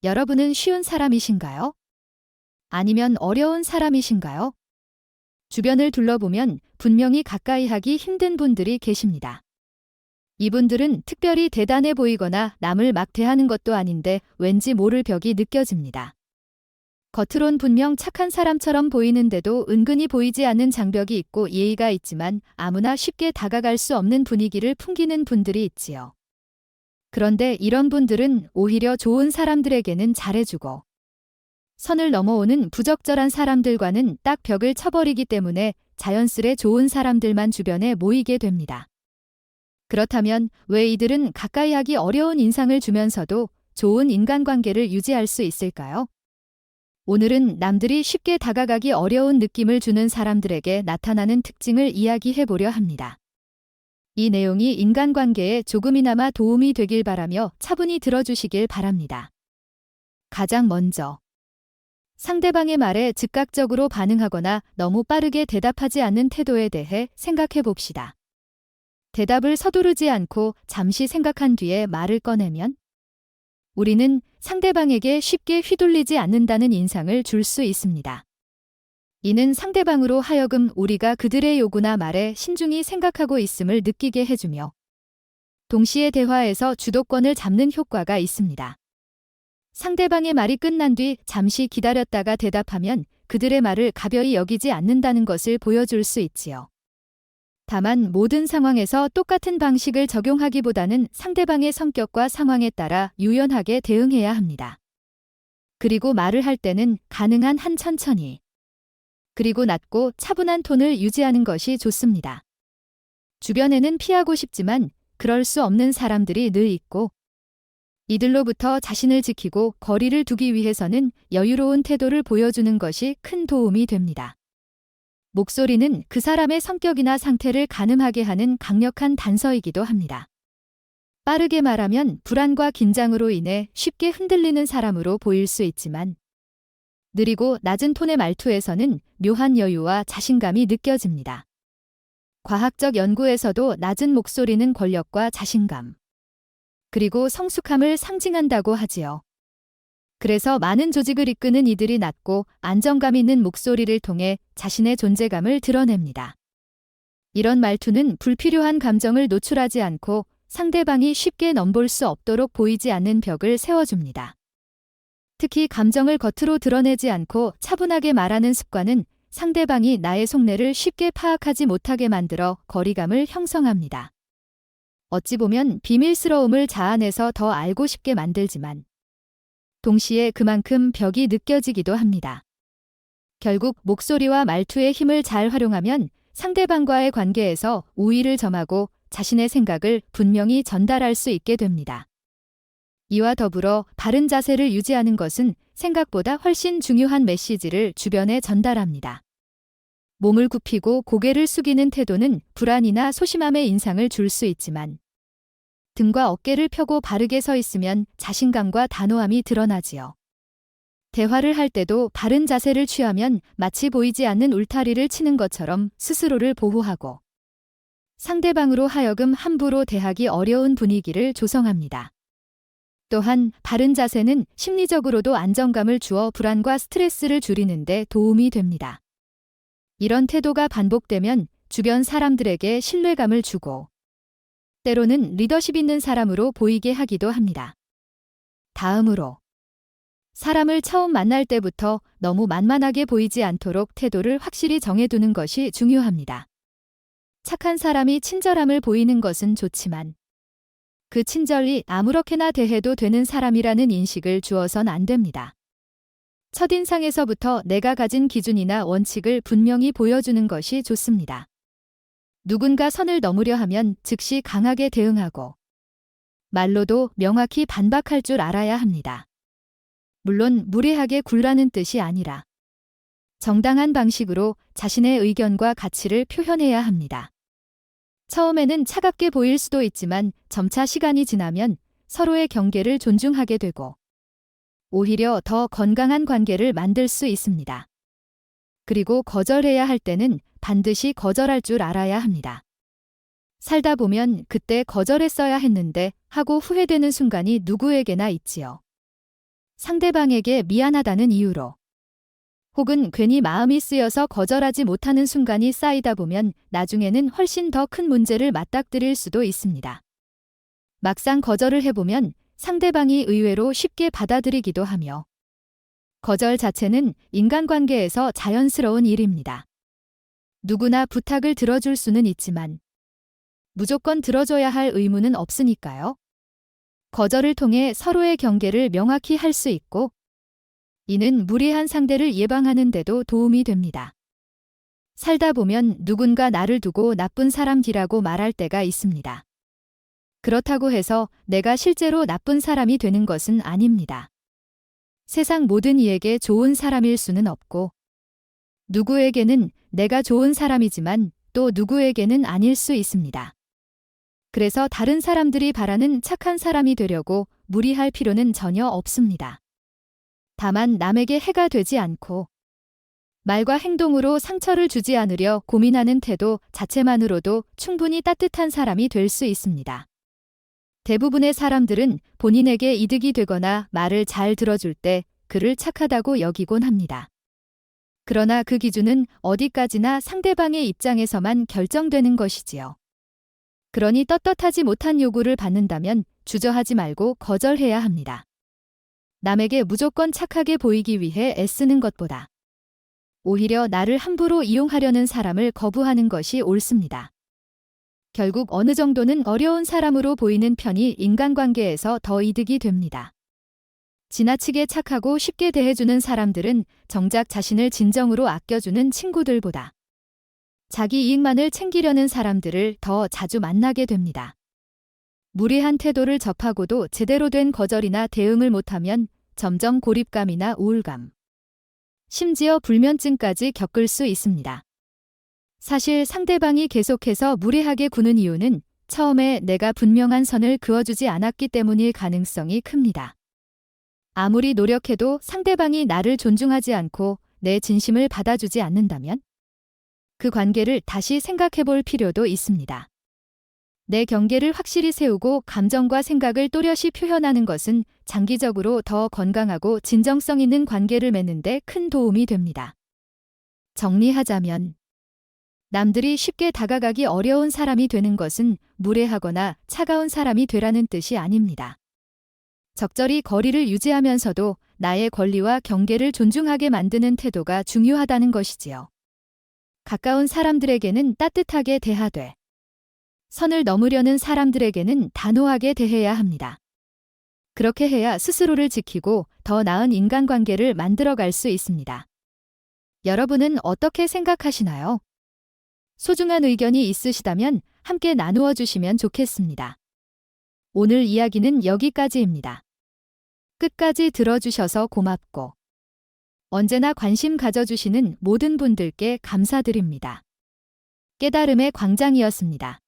여러분은 쉬운 사람이신가요? 아니면 어려운 사람이신가요? 주변을 둘러보면 분명히 가까이 하기 힘든 분들이 계십니다. 이분들은 특별히 대단해 보이거나 남을 막 대하는 것도 아닌데 왠지 모를 벽이 느껴집니다. 겉으론 분명 착한 사람처럼 보이는데도 은근히 보이지 않는 장벽이 있고 예의가 있지만 아무나 쉽게 다가갈 수 없는 분위기를 풍기는 분들이 있지요. 그런데 이런 분들은 오히려 좋은 사람들에게는 잘해주고 선을 넘어오는 부적절한 사람들과는 딱 벽을 쳐버리기 때문에 자연스레 좋은 사람들만 주변에 모이게 됩니다. 그렇다면 왜 이들은 가까이 하기 어려운 인상을 주면서도 좋은 인간관계를 유지할 수 있을까요? 오늘은 남들이 쉽게 다가가기 어려운 느낌을 주는 사람들에게 나타나는 특징을 이야기해 보려 합니다. 이 내용이 인간관계에 조금이나마 도움이 되길 바라며 차분히 들어주시길 바랍니다. 가장 먼저, 상대방의 말에 즉각적으로 반응하거나 너무 빠르게 대답하지 않는 태도에 대해 생각해 봅시다. 대답을 서두르지 않고 잠시 생각한 뒤에 말을 꺼내면 우리는 상대방에게 쉽게 휘둘리지 않는다는 인상을 줄 수 있습니다. 이는 상대방으로 하여금 우리가 그들의 요구나 말에 신중히 생각하고 있음을 느끼게 해주며 동시에 대화에서 주도권을 잡는 효과가 있습니다. 상대방의 말이 끝난 뒤 잠시 기다렸다가 대답하면 그들의 말을 가벼이 여기지 않는다는 것을 보여줄 수 있지요. 다만 모든 상황에서 똑같은 방식을 적용하기보다는 상대방의 성격과 상황에 따라 유연하게 대응해야 합니다. 그리고 말을 할 때는 가능한 한 천천히 그리고 낮고 차분한 톤을 유지하는 것이 좋습니다. 주변에는 피하고 싶지만 그럴 수 없는 사람들이 늘 있고 이들로부터 자신을 지키고 거리를 두기 위해서는 여유로운 태도를 보여주는 것이 큰 도움이 됩니다. 목소리는 그 사람의 성격이나 상태를 가늠하게 하는 강력한 단서이기도 합니다. 빠르게 말하면 불안과 긴장으로 인해 쉽게 흔들리는 사람으로 보일 수 있지만 느리고 낮은 톤의 말투에서는 묘한 여유와 자신감이 느껴집니다. 과학적 연구에서도 낮은 목소리는 권력과 자신감, 그리고 성숙함을 상징한다고 하지요. 그래서 많은 조직을 이끄는 이들이 낮고 안정감 있는 목소리를 통해 자신의 존재감을 드러냅니다. 이런 말투는 불필요한 감정을 노출하지 않고 상대방이 쉽게 넘볼 수 없도록 보이지 않는 벽을 세워줍니다. 특히 감정을 겉으로 드러내지 않고 차분하게 말하는 습관은 상대방이 나의 속내를 쉽게 파악하지 못하게 만들어 거리감을 형성합니다. 어찌 보면 비밀스러움을 자아내서 더 알고 싶게 만들지만 동시에 그만큼 벽이 느껴지기도 합니다. 결국 목소리와 말투의 힘을 잘 활용하면 상대방과의 관계에서 우위를 점하고 자신의 생각을 분명히 전달할 수 있게 됩니다. 이와 더불어 바른 자세를 유지하는 것은 생각보다 훨씬 중요한 메시지를 주변에 전달합니다. 몸을 굽히고 고개를 숙이는 태도는 불안이나 소심함의 인상을 줄 수 있지만 등과 어깨를 펴고 바르게 서 있으면 자신감과 단호함이 드러나지요. 대화를 할 때도 바른 자세를 취하면 마치 보이지 않는 울타리를 치는 것처럼 스스로를 보호하고 상대방으로 하여금 함부로 대하기 어려운 분위기를 조성합니다. 또한 바른 자세는 심리적으로도 안정감을 주어 불안과 스트레스를 줄이는 데 도움이 됩니다. 이런 태도가 반복되면 주변 사람들에게 신뢰감을 주고 때로는 리더십 있는 사람으로 보이게 하기도 합니다. 다음으로 사람을 처음 만날 때부터 너무 만만하게 보이지 않도록 태도를 확실히 정해두는 것이 중요합니다. 착한 사람이 친절함을 보이는 것은 좋지만 그 친절이 아무렇게나 대해도 되는 사람이라는 인식을 주어선 안 됩니다. 첫인상에서부터 내가 가진 기준이나 원칙을 분명히 보여주는 것이 좋습니다. 누군가 선을 넘으려 하면 즉시 강하게 대응하고 말로도 명확히 반박할 줄 알아야 합니다. 물론 무례하게 굴라는 뜻이 아니라 정당한 방식으로 자신의 의견과 가치를 표현해야 합니다. 처음에는 차갑게 보일 수도 있지만 점차 시간이 지나면 서로의 경계를 존중하게 되고 오히려 더 건강한 관계를 만들 수 있습니다. 그리고 거절해야 할 때는 반드시 거절할 줄 알아야 합니다. 살다 보면 그때 거절했어야 했는데 하고 후회되는 순간이 누구에게나 있지요. 상대방에게 미안하다는 이유로, 혹은 괜히 마음이 쓰여서 거절하지 못하는 순간이 쌓이다 보면 나중에는 훨씬 더 큰 문제를 맞닥뜨릴 수도 있습니다. 막상 거절을 해보면 상대방이 의외로 쉽게 받아들이기도 하며, 거절 자체는 인간관계에서 자연스러운 일입니다. 누구나 부탁을 들어줄 수는 있지만 무조건 들어줘야 할 의무는 없으니까요. 거절을 통해 서로의 경계를 명확히 할 수 있고, 이는 무례한 상대를 예방하는 데도 도움이 됩니다. 살다 보면 누군가 나를 두고 나쁜 사람이라고 말할 때가 있습니다. 그렇다고 해서 내가 실제로 나쁜 사람이 되는 것은 아닙니다. 세상 모든 이에게 좋은 사람일 수는 없고, 누구에게는 내가 좋은 사람이지만 또 누구에게는 아닐 수 있습니다. 그래서 다른 사람들이 바라는 착한 사람이 되려고 무리할 필요는 전혀 없습니다. 다만 남에게 해가 되지 않고 말과 행동으로 상처를 주지 않으려 고민하는 태도 자체만으로도 충분히 따뜻한 사람이 될 수 있습니다. 대부분의 사람들은 본인에게 이득이 되거나 말을 잘 들어줄 때 그를 착하다고 여기곤 합니다. 그러나 그 기준은 어디까지나 상대방의 입장에서만 결정되는 것이지요. 그러니 떳떳하지 못한 요구를 받는다면 주저하지 말고 거절해야 합니다. 남에게 무조건 착하게 보이기 위해 애쓰는 것보다 오히려 나를 함부로 이용하려는 사람을 거부하는 것이 옳습니다. 결국 어느 정도는 어려운 사람으로 보이는 편이 인간관계에서 더 이득이 됩니다. 지나치게 착하고 쉽게 대해주는 사람들은 정작 자신을 진정으로 아껴주는 친구들보다 자기 이익만을 챙기려는 사람들을 더 자주 만나게 됩니다. 무례한 태도를 접하고도 제대로 된 거절이나 대응을 못하면 점점 고립감이나 우울감, 심지어 불면증까지 겪을 수 있습니다. 사실 상대방이 계속해서 무례하게 구는 이유는 처음에 내가 분명한 선을 그어주지 않았기 때문일 가능성이 큽니다. 아무리 노력해도 상대방이 나를 존중하지 않고 내 진심을 받아주지 않는다면 그 관계를 다시 생각해 볼 필요도 있습니다. 내 경계를 확실히 세우고 감정과 생각을 또렷이 표현하는 것은 장기적으로 더 건강하고 진정성 있는 관계를 맺는 데 큰 도움이 됩니다. 정리하자면, 남들이 쉽게 다가가기 어려운 사람이 되는 것은 무례하거나 차가운 사람이 되라는 뜻이 아닙니다. 적절히 거리를 유지하면서도 나의 권리와 경계를 존중하게 만드는 태도가 중요하다는 것이지요. 가까운 사람들에게는 따뜻하게 대하되, 선을 넘으려는 사람들에게는 단호하게 대해야 합니다. 그렇게 해야 스스로를 지키고 더 나은 인간관계를 만들어갈 수 있습니다. 여러분은 어떻게 생각하시나요? 소중한 의견이 있으시다면 함께 나누어 주시면 좋겠습니다. 오늘 이야기는 여기까지입니다. 끝까지 들어주셔서 고맙고 언제나 관심 가져주시는 모든 분들께 감사드립니다. 깨달음의 광장이었습니다.